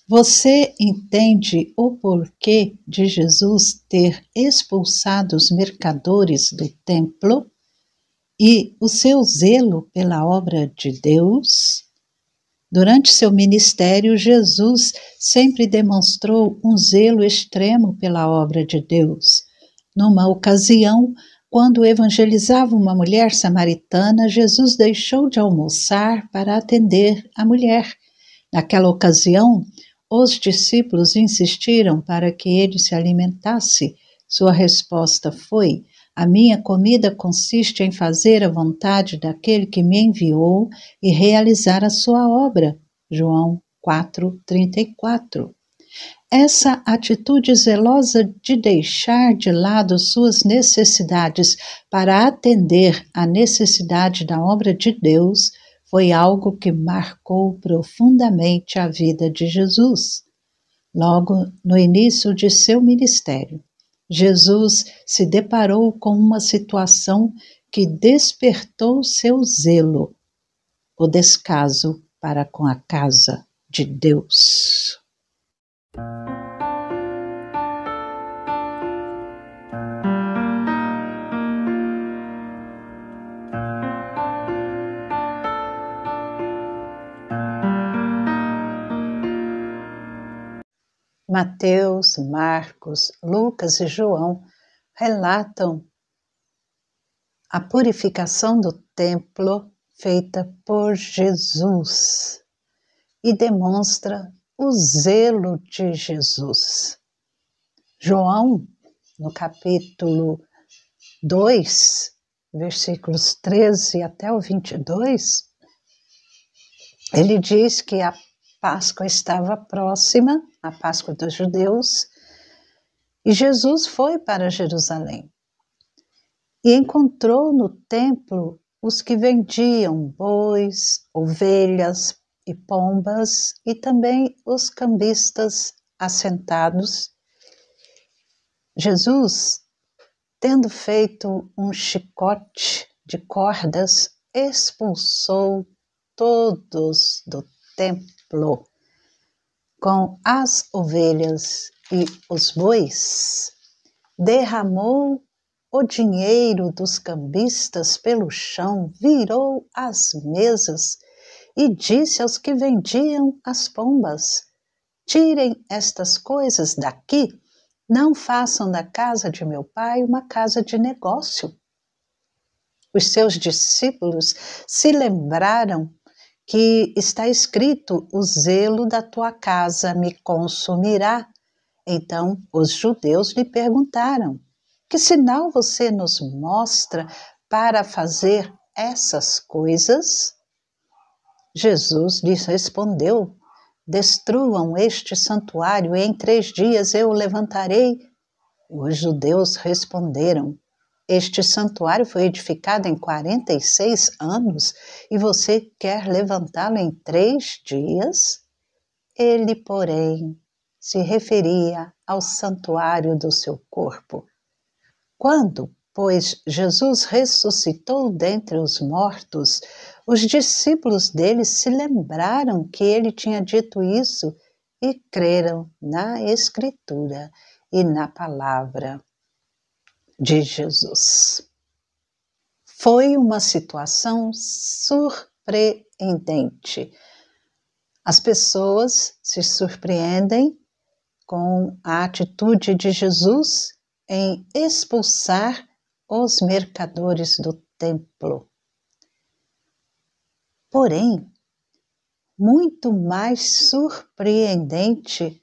Você entende o porquê de Jesus ter expulsado os mercadores do templo e o seu zelo pela obra de Deus? Durante seu ministério, Jesus sempre demonstrou um zelo extremo pela obra de Deus. Numa ocasião, quando evangelizava uma mulher samaritana, Jesus deixou de almoçar para atender a mulher. Naquela ocasião, os discípulos insistiram para que ele se alimentasse. Sua resposta foi: a minha comida consiste em fazer a vontade daquele que me enviou e realizar a sua obra. João 4:34. Essa atitude zelosa de deixar de lado suas necessidades para atender à necessidade da obra de Deus foi algo que marcou profundamente a vida de Jesus. Logo no início de seu ministério, Jesus se deparou com uma situação que despertou seu zelo, o descaso para com a casa de Deus. Mateus, Marcos, Lucas e João relatam a purificação do templo feita por Jesus e demonstra o zelo de Jesus. João, no capítulo 2, versículos 13 até o 22, ele diz que a Páscoa estava próxima, a Páscoa dos judeus, e Jesus foi para Jerusalém e encontrou no templo os que vendiam bois, ovelhas e pombas e também os cambistas assentados. Jesus, tendo feito um chicote de cordas, expulsou todos do templo com as ovelhas e os bois, derramou o dinheiro dos cambistas pelo chão, virou as mesas e disse aos que vendiam as pombas: tirem estas coisas daqui, não façam da casa de meu pai uma casa de negócio. Os seus discípulos se lembraram que está escrito: o zelo da tua casa me consumirá. Então os judeus lhe perguntaram: que sinal você nos mostra para fazer essas coisas? Jesus lhes respondeu: destruam este santuário e em 3 dias eu o levantarei. Os judeus responderam: este santuário foi edificado em 46 anos e você quer levantá-lo em 3 dias? Ele, porém, se referia ao santuário do seu corpo. Quando, pois, Jesus ressuscitou dentre os mortos, os discípulos dele se lembraram que ele tinha dito isso e creram na Escritura e na palavra de Jesus. Foi uma situação surpreendente. As pessoas se surpreendem com a atitude de Jesus em expulsar os mercadores do templo. Porém, muito mais surpreendente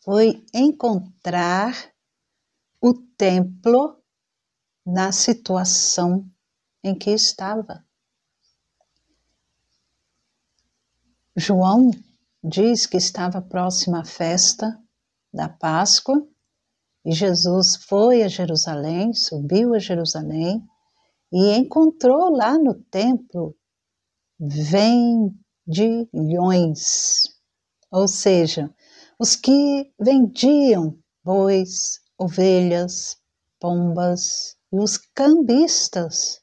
foi encontrar o templo na situação em que estava. João diz que estava próxima à festa da Páscoa e Jesus foi a Jerusalém, subiu a Jerusalém e encontrou lá no templo vendilhões, ou seja, os que vendiam bois, ovelhas, pombas e os cambistas.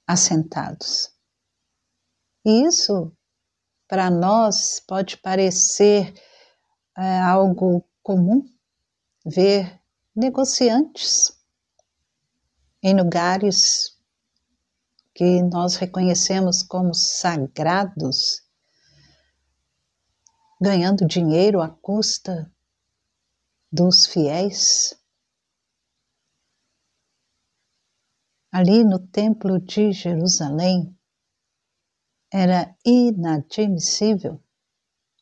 assentados. E isso, para nós, pode parecer algo comum, ver negociantes em lugares que nós reconhecemos como sagrados, ganhando dinheiro à custa dos fiéis. Ali no Templo de Jerusalém, era inadmissível,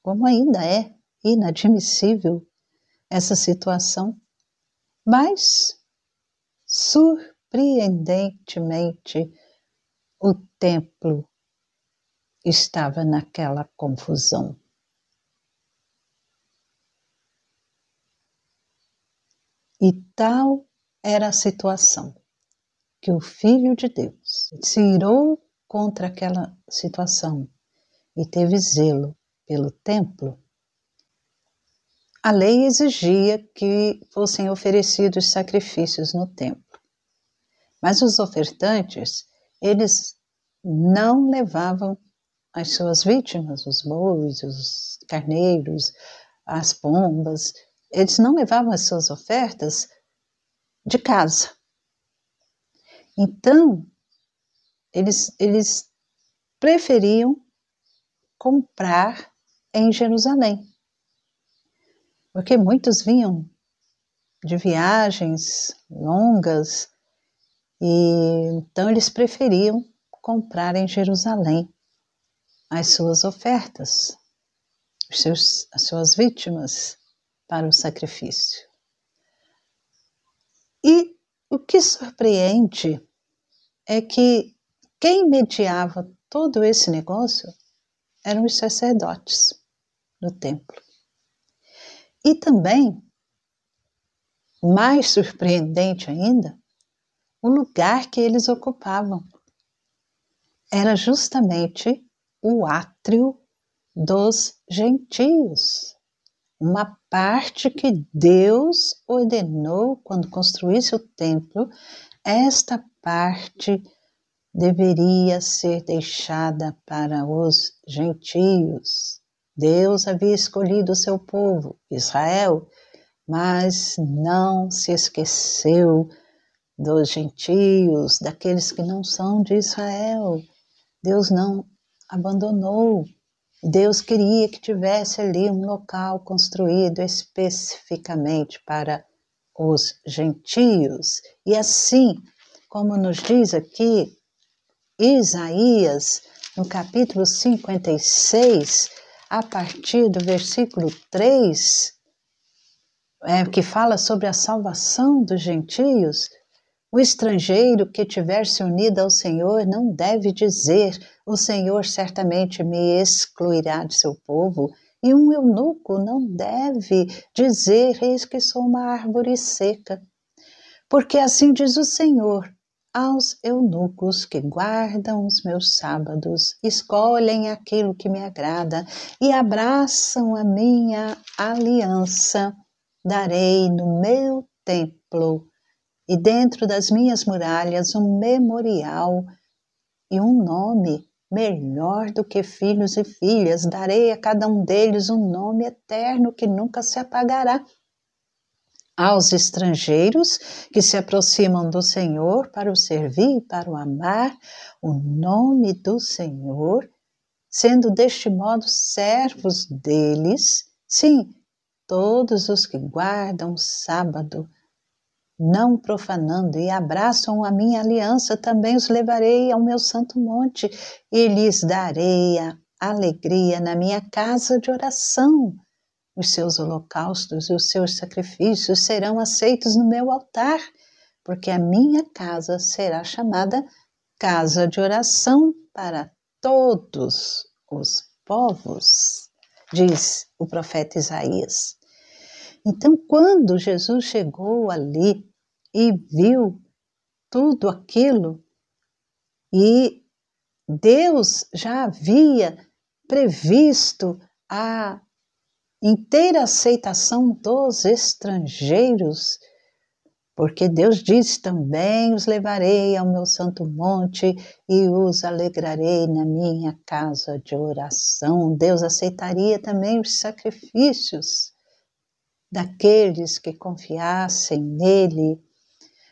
como ainda é inadmissível essa situação, mas surpreendentemente o templo estava naquela confusão. E tal era a situação que o Filho de Deus se irou contra aquela situação e teve zelo pelo templo. A lei exigia que fossem oferecidos sacrifícios no templo. Mas os ofertantes, eles não levavam as suas vítimas, os bois, os carneiros, as pombas, eles não levavam as suas ofertas de casa. Então, eles preferiam comprar em Jerusalém, porque muitos vinham de viagens longas e então eles preferiam comprar em Jerusalém as suas ofertas, as suas vítimas para o sacrifício. E o que surpreende é que quem mediava todo esse negócio eram os sacerdotes do templo. E também, mais surpreendente ainda, o lugar que eles ocupavam era justamente o átrio dos gentios, uma parte que Deus ordenou quando construísse o templo. Esta parte deveria ser deixada para os gentios. Deus havia escolhido o seu povo, Israel, mas não se esqueceu dos gentios, daqueles que não são de Israel. Deus não abandonou. Deus queria que tivesse ali um local construído especificamente para os gentios. E assim, como nos diz aqui Isaías, no capítulo 56, a partir do versículo 3, que fala sobre a salvação dos gentios, o estrangeiro que tiver se unido ao Senhor não deve dizer: o Senhor certamente me excluirá de seu povo. E um eunuco não deve dizer: eis que sou uma árvore seca. Porque assim diz o Senhor aos eunucos que guardam os meus sábados, escolhem aquilo que me agrada e abraçam a minha aliança, darei no meu templo e dentro das minhas muralhas um memorial e um nome melhor do que filhos e filhas. Darei a cada um deles um nome eterno que nunca se apagará. Aos estrangeiros que se aproximam do Senhor para o servir e para o amar, o nome do Senhor, sendo deste modo servos deles, sim, todos os que guardam o sábado, não profanando e abraçam a minha aliança, também os levarei ao meu santo monte e lhes darei a alegria na minha casa de oração. Os seus holocaustos e os seus sacrifícios serão aceitos no meu altar, porque a minha casa será chamada casa de oração para todos os povos, diz o profeta Isaías. Então, quando Jesus chegou ali e viu tudo aquilo, e Deus já havia previsto a inteira aceitação dos estrangeiros, Porque Deus diz também: os levarei ao meu santo monte e os alegrarei na minha casa de oração. Deus aceitaria também os sacrifícios daqueles que confiassem nele.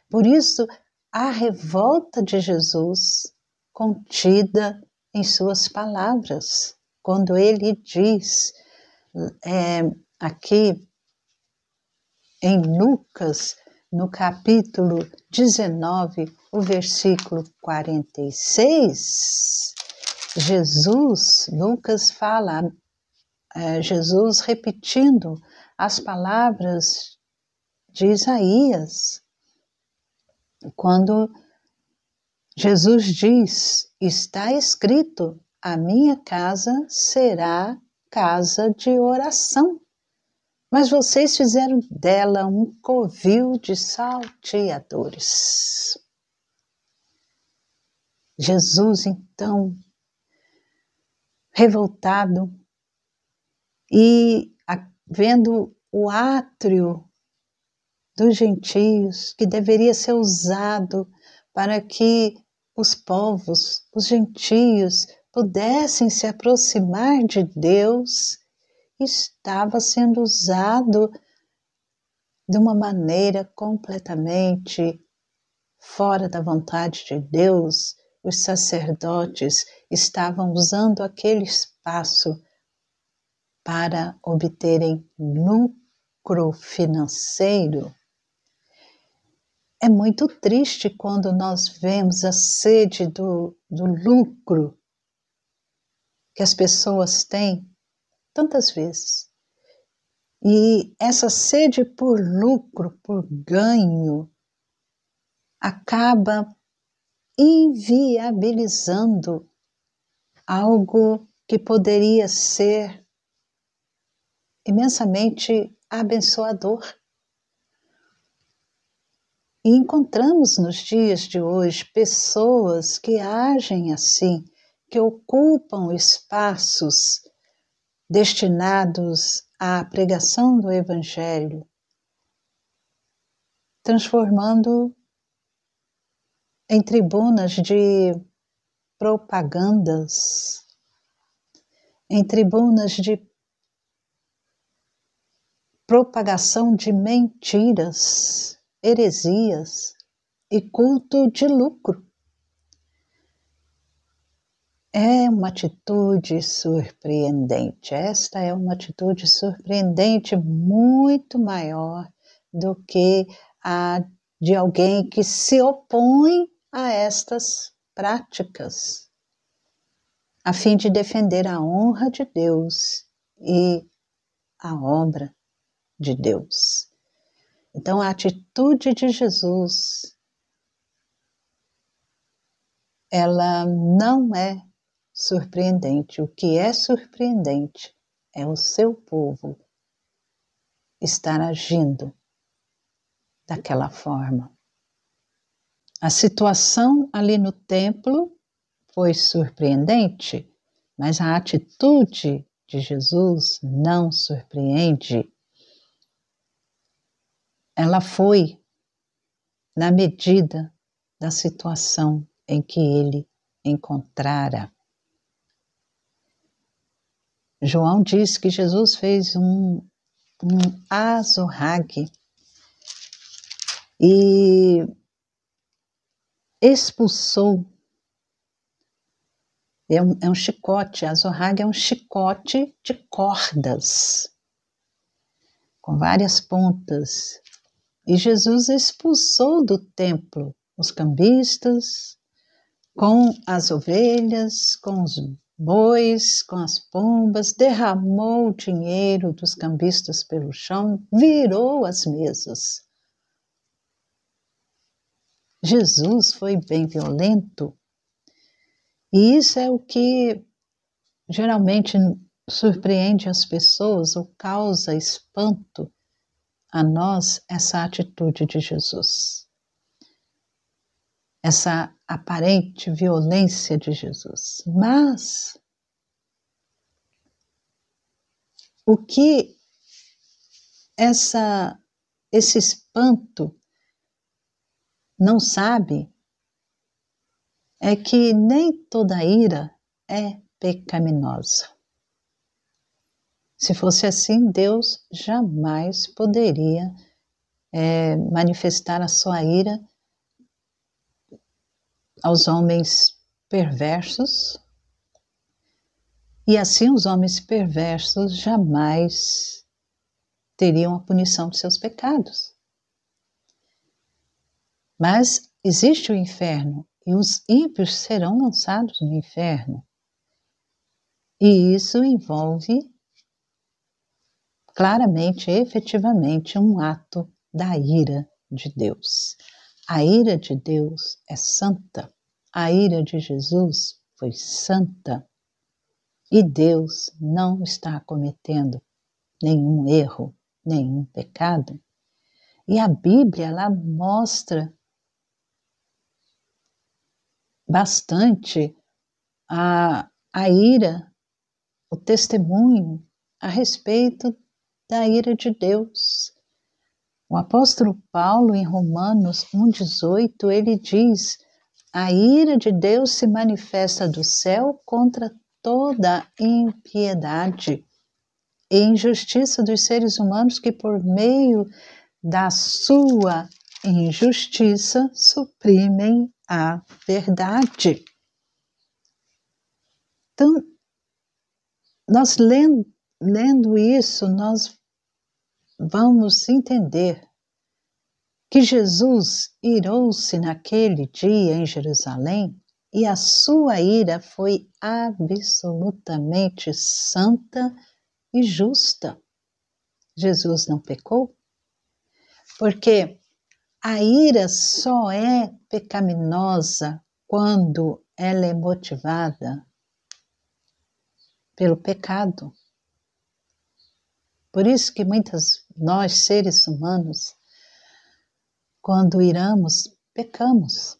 Por isso, a revolta de Jesus contida em suas palavras, quando ele diz aqui em Lucas, no capítulo 19, o versículo 46, Lucas fala, Jesus repetindo as palavras de Isaías, quando Jesus diz: está escrito, a minha casa será casa de oração. Mas vocês fizeram dela um covil de salteadores. Jesus, então, revoltado e vendo o átrio dos gentios, que deveria ser usado para que os povos, os gentios, pudessem se aproximar de Deus, estava sendo usado de uma maneira completamente fora da vontade de Deus. Os sacerdotes estavam usando aquele espaço para obterem lucro financeiro. É muito triste quando nós vemos a sede do lucro que as pessoas têm tantas vezes. E essa sede por lucro, por ganho, acaba inviabilizando algo que poderia ser imensamente abençoador. E encontramos nos dias de hoje pessoas que agem assim, que ocupam espaços destinados à pregação do Evangelho, transformando em tribunas de propagandas, em tribunas de propagação de mentiras, heresias e culto de lucro. É uma atitude surpreendente. Esta é uma atitude surpreendente, muito maior do que a de alguém que se opõe a estas práticas, a fim de defender a honra de Deus e a obra de Deus. Então, a atitude de Jesus, ela não é surpreendente. O que é surpreendente é o seu povo estar agindo daquela forma. A situação ali no templo foi surpreendente, mas a atitude de Jesus não surpreende. Ela foi na medida da situação em que ele encontrara. João diz que Jesus fez um azorrague e expulsou. É um chicote, azorrague é um chicote de cordas, com várias pontas. E Jesus expulsou do templo os cambistas, com as ovelhas, com os bois, com as pombas, derramou o dinheiro dos cambistas pelo chão, virou as mesas. Jesus foi bem violento. E isso é o que geralmente surpreende as pessoas ou causa espanto a nós, essa atitude de Jesus. Essa aparente violência de Jesus. Mas o que esse espanto não sabe é que nem toda ira é pecaminosa. Se fosse assim, Deus jamais poderia manifestar a sua ira aos homens perversos, e assim os homens perversos jamais teriam a punição de seus pecados. Mas existe o inferno, e os ímpios serão lançados no inferno. E isso envolve claramente, efetivamente, um ato da ira de Deus. A ira de Deus é santa. A ira de Jesus foi santa. E Deus não está cometendo nenhum erro, nenhum pecado. E a Bíblia, ela mostra bastante a ira, o testemunho a respeito da ira de Deus. O apóstolo Paulo, em Romanos 1,18, ele diz: a ira de Deus se manifesta do céu contra toda impiedade e injustiça dos seres humanos que, por meio da sua injustiça, suprimem a verdade. Então, nós lendo isso, nós vamos entender que Jesus irou-se naquele dia em Jerusalém e a sua ira foi absolutamente santa e justa. Jesus não pecou, porque a ira só é pecaminosa quando ela é motivada pelo pecado. Por isso que nós, seres humanos, quando iramos, pecamos.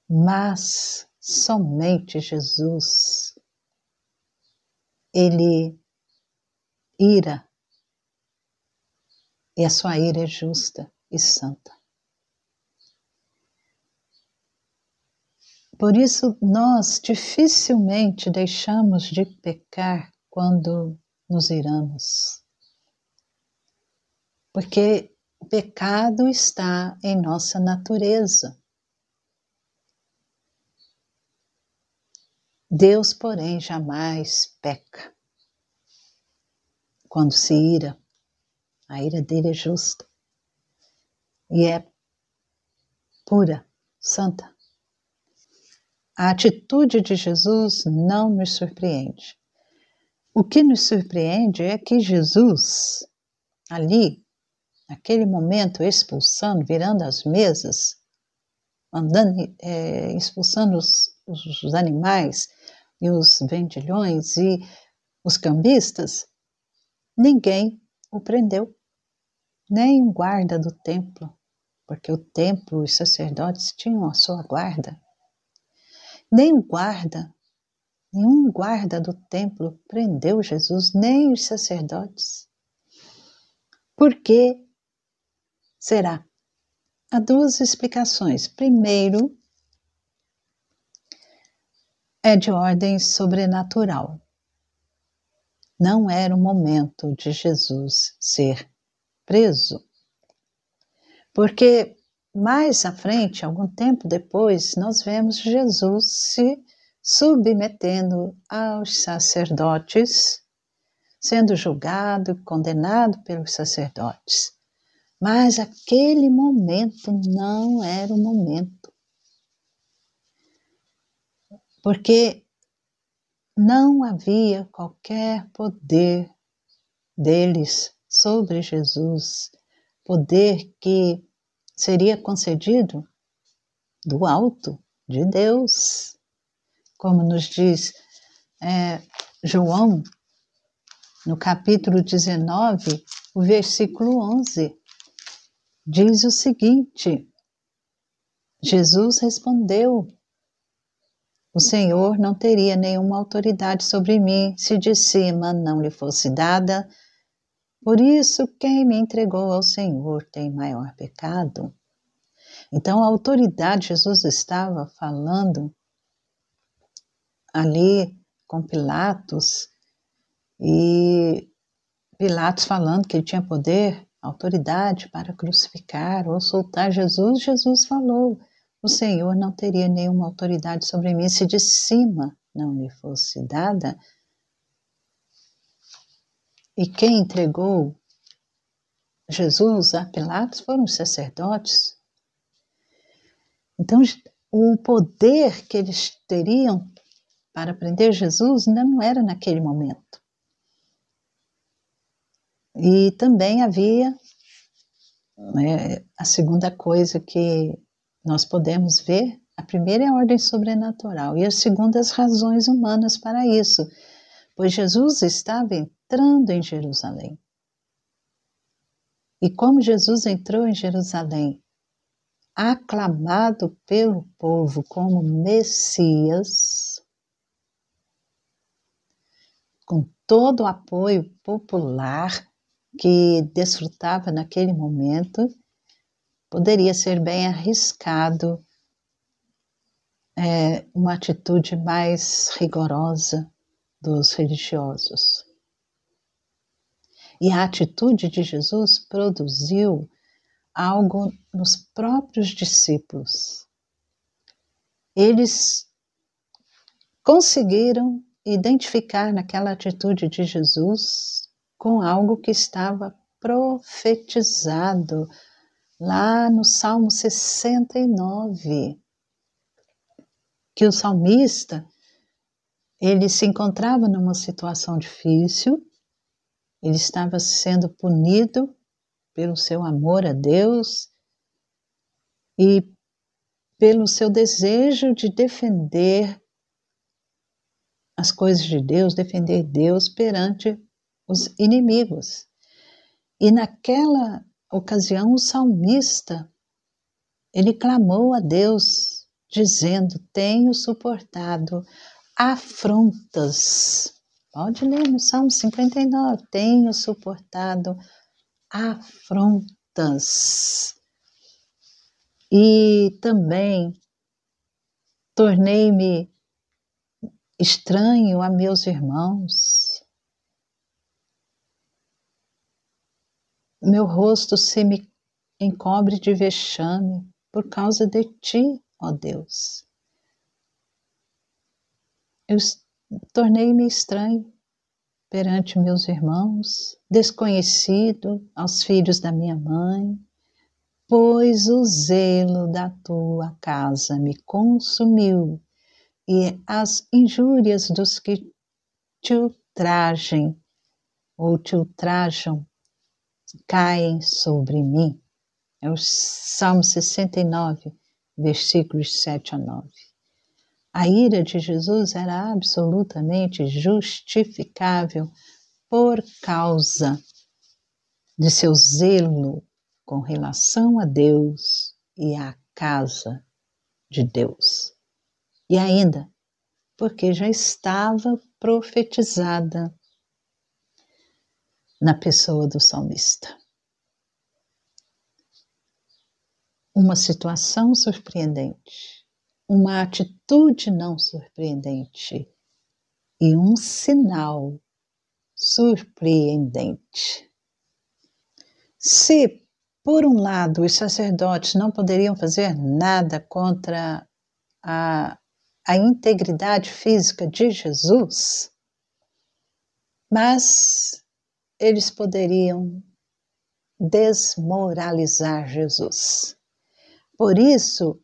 Mas somente Jesus, ele ira, e a sua ira é justa e santa. Por isso, nós dificilmente deixamos de pecar quando nos iramos. Porque o pecado está em nossa natureza. Deus, porém, jamais peca. Quando se ira, a ira dele é justa e é pura, santa. A atitude de Jesus não nos surpreende. O que nos surpreende é que Jesus, ali, naquele momento, expulsando, virando as mesas, expulsando os animais e os vendilhões e os cambistas, ninguém o prendeu, nem um guarda do templo, porque o templo, os sacerdotes tinham a sua guarda. Nenhum guarda do templo prendeu Jesus, nem os sacerdotes. Por que será? Há duas explicações. Primeiro, é de ordem sobrenatural. Não era o momento de Jesus ser preso. Porque mais à frente, algum tempo depois, nós vemos Jesus se submetendo aos sacerdotes, sendo julgado e condenado pelos sacerdotes. Mas aquele momento não era o momento. Porque não havia qualquer poder deles sobre Jesus, poder que seria concedido do alto de Deus. Como nos diz João, no capítulo 19, o versículo 11, diz o seguinte: Jesus respondeu: o Senhor não teria nenhuma autoridade sobre mim se de cima não lhe fosse dada. Por isso, quem me entregou ao Senhor tem maior pecado. Então, a autoridade, Jesus estava falando ali com Pilatos, e Pilatos falando que ele tinha poder, autoridade para crucificar ou soltar Jesus. Jesus falou: o Senhor não teria nenhuma autoridade sobre mim se de cima não lhe fosse dada. E quem entregou Jesus a Pilatos foram os sacerdotes. Então, o poder que eles teriam para prender Jesus ainda não era naquele momento. E também havia, a segunda coisa que nós podemos ver, a primeira é a ordem sobrenatural e a segunda as razões humanas para isso, pois Jesus estava entrando em Jerusalém. E como Jesus entrou em Jerusalém, aclamado pelo povo como Messias, com todo o apoio popular que desfrutava naquele momento, poderia ser bem arriscado uma atitude mais rigorosa dos religiosos. E a atitude de Jesus produziu algo nos próprios discípulos. Eles conseguiram identificar naquela atitude de Jesus com algo que estava profetizado lá no Salmo 69, que o salmista, ele se encontrava numa situação difícil, ele estava sendo punido pelo seu amor a Deus e pelo seu desejo de defender as coisas de Deus, defender Deus perante os inimigos. E naquela ocasião o salmista, ele clamou a Deus, dizendo: tenho suportado afrontas. Pode ler no Salmo 59, tenho suportado afrontas. E também tornei-me estranho a meus irmãos. Meu rosto se me encobre de vexame por causa de ti, ó Deus. Eu tornei-me estranho perante meus irmãos, desconhecido aos filhos da minha mãe, pois o zelo da tua casa me consumiu e as injúrias dos que te ultrajem ou te ultrajam caem sobre mim. É o Salmo 69, versículos 7 a 9. A ira de Jesus era absolutamente justificável por causa de seu zelo com relação a Deus e à casa de Deus. E ainda, porque já estava profetizada na pessoa do salmista. Uma situação surpreendente, uma atitude não surpreendente e um sinal surpreendente. Se, por um lado, os sacerdotes não poderiam fazer nada contra a integridade física de Jesus, mas eles poderiam desmoralizar Jesus. Por isso,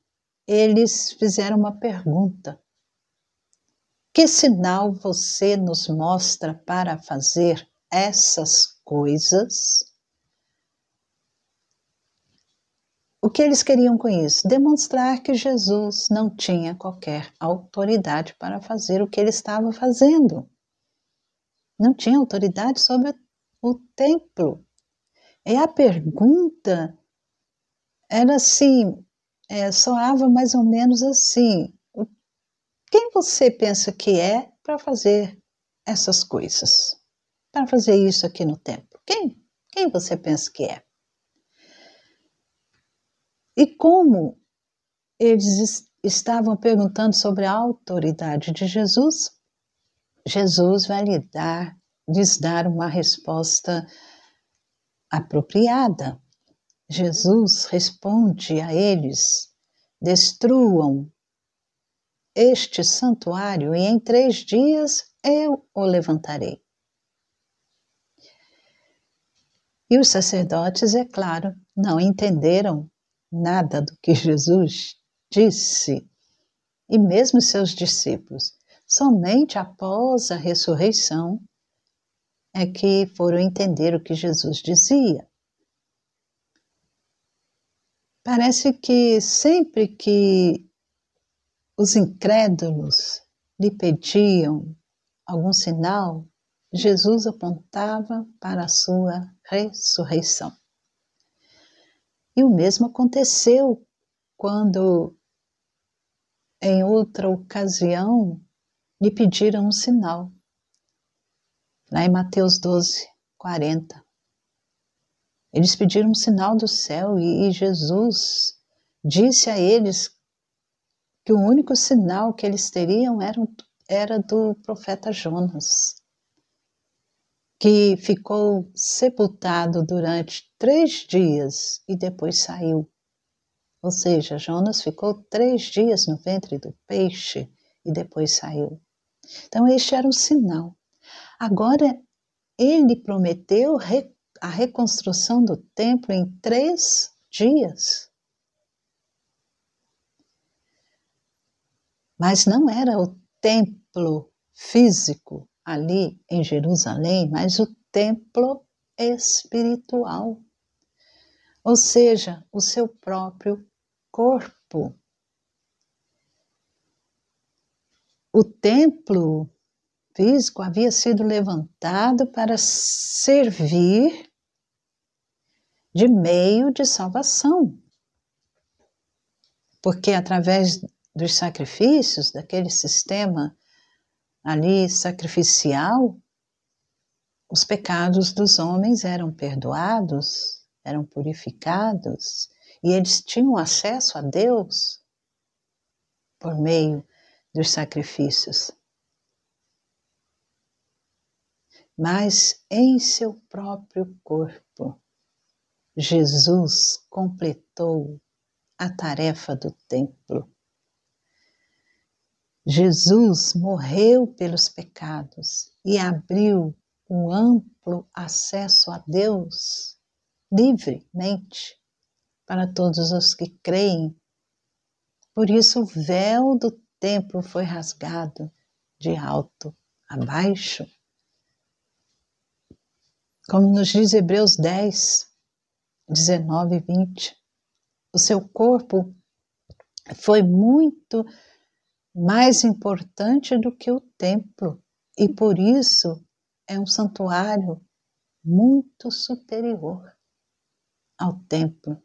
eles fizeram uma pergunta: que sinal você nos mostra para fazer essas coisas? O que eles queriam com isso? Demonstrar que Jesus não tinha qualquer autoridade para fazer o que ele estava fazendo. Não tinha autoridade sobre o templo. E a pergunta era assim, soava mais ou menos assim: quem você pensa que é para fazer essas coisas? Para fazer isso aqui no templo? Quem você pensa que é? E como eles estavam perguntando sobre a autoridade de Jesus, Jesus vai lhes dar uma resposta apropriada. Jesus responde a eles: destruam este santuário e em 3 dias eu o levantarei. E os sacerdotes, é claro, não entenderam nada do que Jesus disse, e mesmo seus discípulos. Somente após a ressurreição é que foram entender o que Jesus dizia. Parece que sempre que os incrédulos lhe pediam algum sinal, Jesus apontava para a sua ressurreição. E o mesmo aconteceu quando, em outra ocasião, lhe pediram um sinal. Lá em Mateus 12, 40. Eles pediram um sinal do céu e Jesus disse a eles que o único sinal que eles teriam era do profeta Jonas, que ficou sepultado durante 3 dias e depois saiu. Ou seja, Jonas ficou 3 dias no ventre do peixe e depois saiu. Então este era o sinal. Agora ele prometeu a reconstrução do templo em 3 dias. Mas não era o templo físico ali em Jerusalém, mas o templo espiritual. Ou seja, o seu próprio corpo. O templo físico havia sido levantado para servir de meio de salvação. Porque através dos sacrifícios, daquele sistema ali sacrificial, os pecados dos homens eram perdoados, eram purificados, e eles tinham acesso a Deus por meio dos sacrifícios. Mas em seu próprio corpo, Jesus completou a tarefa do templo. Jesus morreu pelos pecados e abriu um amplo acesso a Deus livremente para todos os que creem. Por isso o véu do templo foi rasgado de alto a baixo. Como nos diz Hebreus 10, 19 e 20. O seu corpo foi muito mais importante do que o templo e por isso é um santuário muito superior ao templo.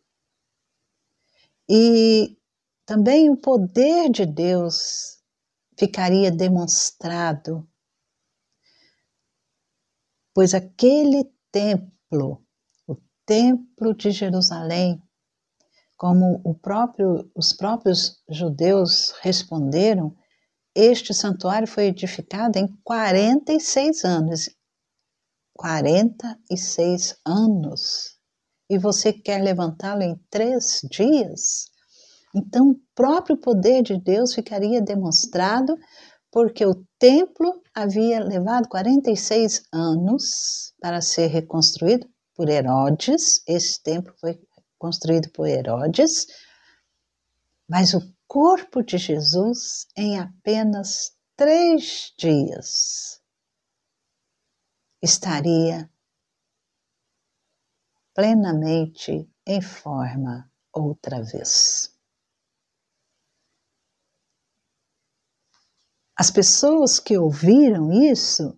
E também o poder de Deus ficaria demonstrado, pois aquele templo, o templo de Jerusalém, como os próprios judeus responderam, este santuário foi edificado em 46 anos. 46 anos. E você quer levantá-lo em 3 dias? Então, o próprio poder de Deus ficaria demonstrado, porque o templo havia levado 46 anos para ser reconstruído por Herodes. Esse templo foi construído por Herodes, mas o corpo de Jesus em apenas 3 dias estaria plenamente em forma outra vez. As pessoas que ouviram isso,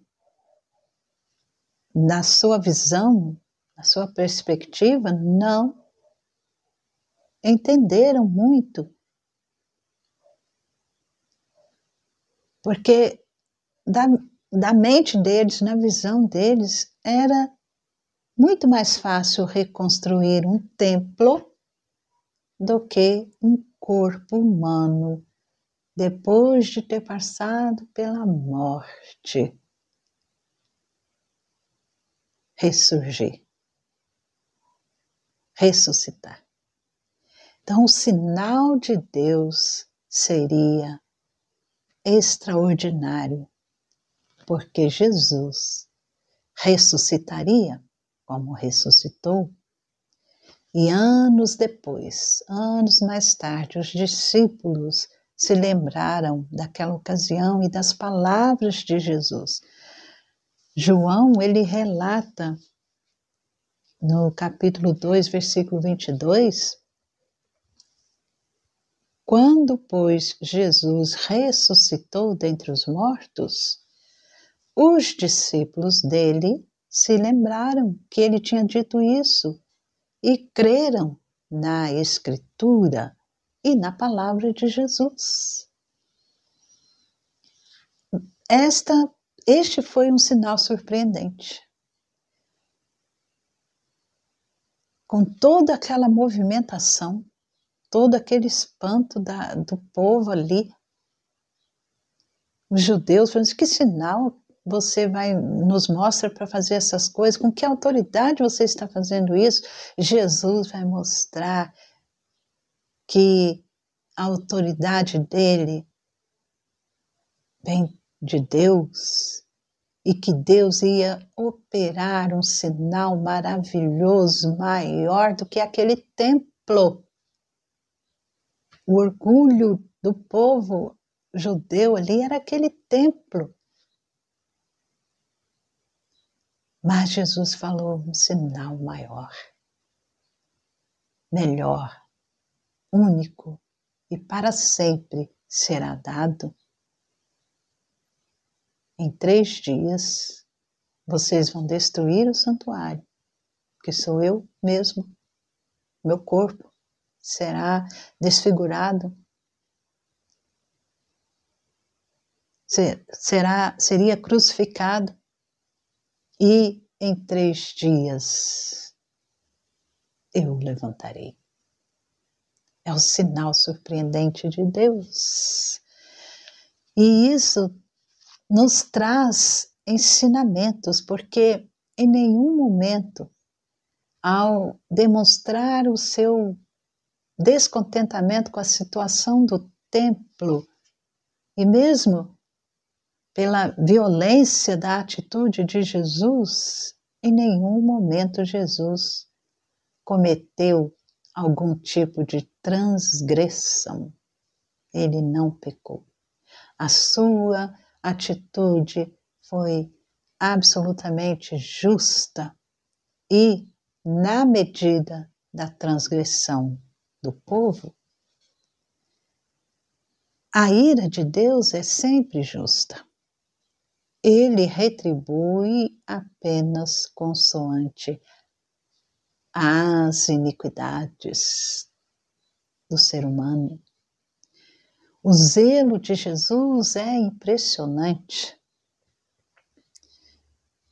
na sua visão, na sua perspectiva, não entenderam muito. Porque da mente deles, na visão deles, era muito mais fácil reconstruir um templo do que um corpo humano depois de ter passado pela morte ressurgir, ressuscitar. Então, o sinal de Deus seria extraordinário, porque Jesus ressuscitaria como ressuscitou. E anos depois, anos mais tarde, os discípulos se lembraram daquela ocasião e das palavras de Jesus. João, ele relata no capítulo 2, versículo 22, quando, pois, Jesus ressuscitou dentre os mortos, os discípulos dele se lembraram que ele tinha dito isso e creram na Escritura e na palavra de Jesus. Este foi um sinal surpreendente. Com toda aquela movimentação, todo aquele espanto do povo ali, os judeus falando: que sinal você nos mostra para fazer essas coisas? Com que autoridade você está fazendo isso? Jesus vai mostrar que a autoridade dele vem de Deus e que Deus ia operar um sinal maravilhoso, maior do que aquele templo. O orgulho do povo judeu ali era aquele templo. Mas Jesus falou um sinal maior, melhor, único e para sempre será dado. Em 3 dias vocês vão destruir o santuário, que sou eu mesmo. Meu corpo será desfigurado. Seria crucificado. E em 3 dias eu o levantarei. É o sinal surpreendente de Deus. E isso nos traz ensinamentos, porque em nenhum momento, ao demonstrar o seu descontentamento com a situação do templo, e mesmo pela violência da atitude de Jesus, em nenhum momento Jesus cometeu algum tipo de transgressão. Ele não pecou. A sua atitude foi absolutamente justa e na medida da transgressão do povo. A ira de Deus é sempre justa. Ele retribui apenas consoante as iniquidades do ser humano. O zelo de Jesus é impressionante,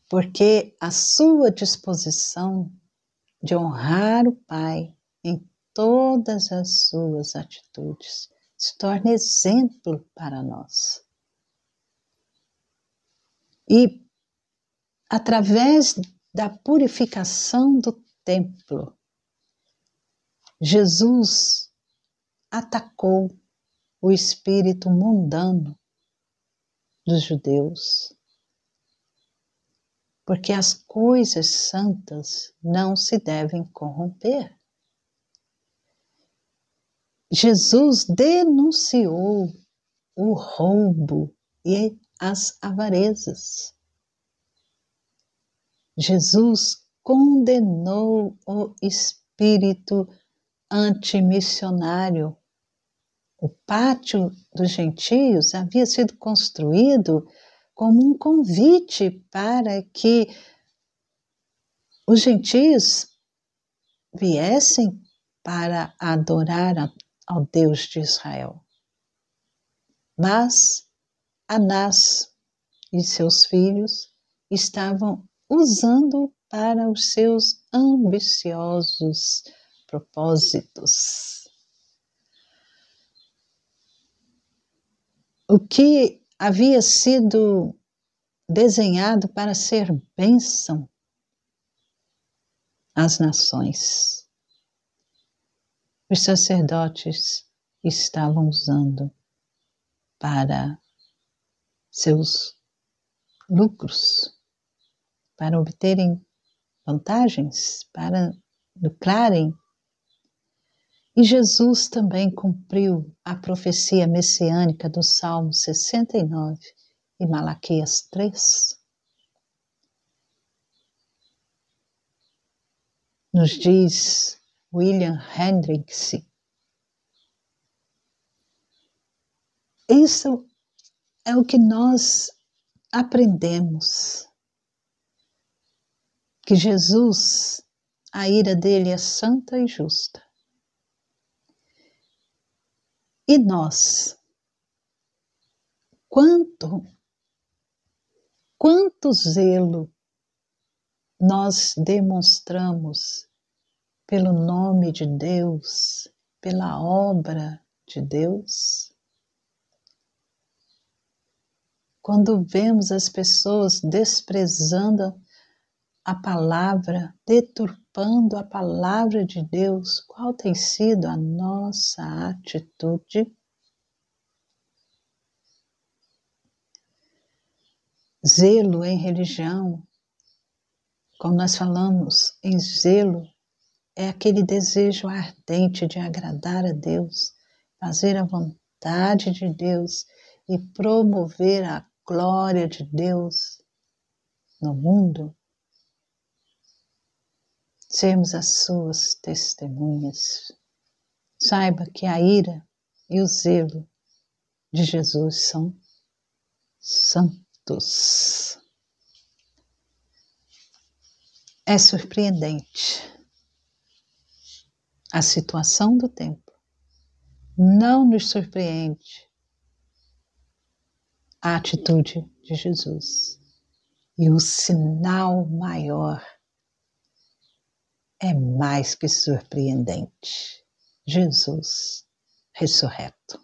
porque a sua disposição de honrar o Pai em todas as suas atitudes se torna exemplo para nós. E através da purificação do templo, Jesus atacou o espírito mundano dos judeus, porque as coisas santas não se devem corromper. Jesus denunciou o roubo e as avarezas. Jesus condenou o espírito antimissionário. O pátio dos gentios havia sido construído como um convite para que os gentios viessem para adorar ao Deus de Israel. Mas Anás e seus filhos estavam usando para os seus ambiciosos propósitos. o que havia sido desenhado para ser bênção às nações. Os sacerdotes estavam usando para seus lucros, para obterem vantagens, para lucrarem. E Jesus também cumpriu a profecia messiânica do Salmo 69 e Malaquias 3. Nos diz William Hendricks, isso é o que nós aprendemos, que Jesus, a ira dele é santa e justa. E nós, quanto zelo nós demonstramos pelo nome de Deus, pela obra de Deus? Quando vemos as pessoas desprezando a palavra, deturpando a palavra de Deus, qual tem sido a nossa atitude? Zelo em religião, como nós falamos em zelo, é aquele desejo ardente de agradar a Deus, fazer a vontade de Deus e promover a glória de Deus no mundo. Sermos as suas testemunhas. Saiba que a ira e o zelo de Jesus são santos. É surpreendente a situação do tempo. Não nos surpreende a atitude de Jesus. E o sinal maior é mais que surpreendente. Jesus ressurreto.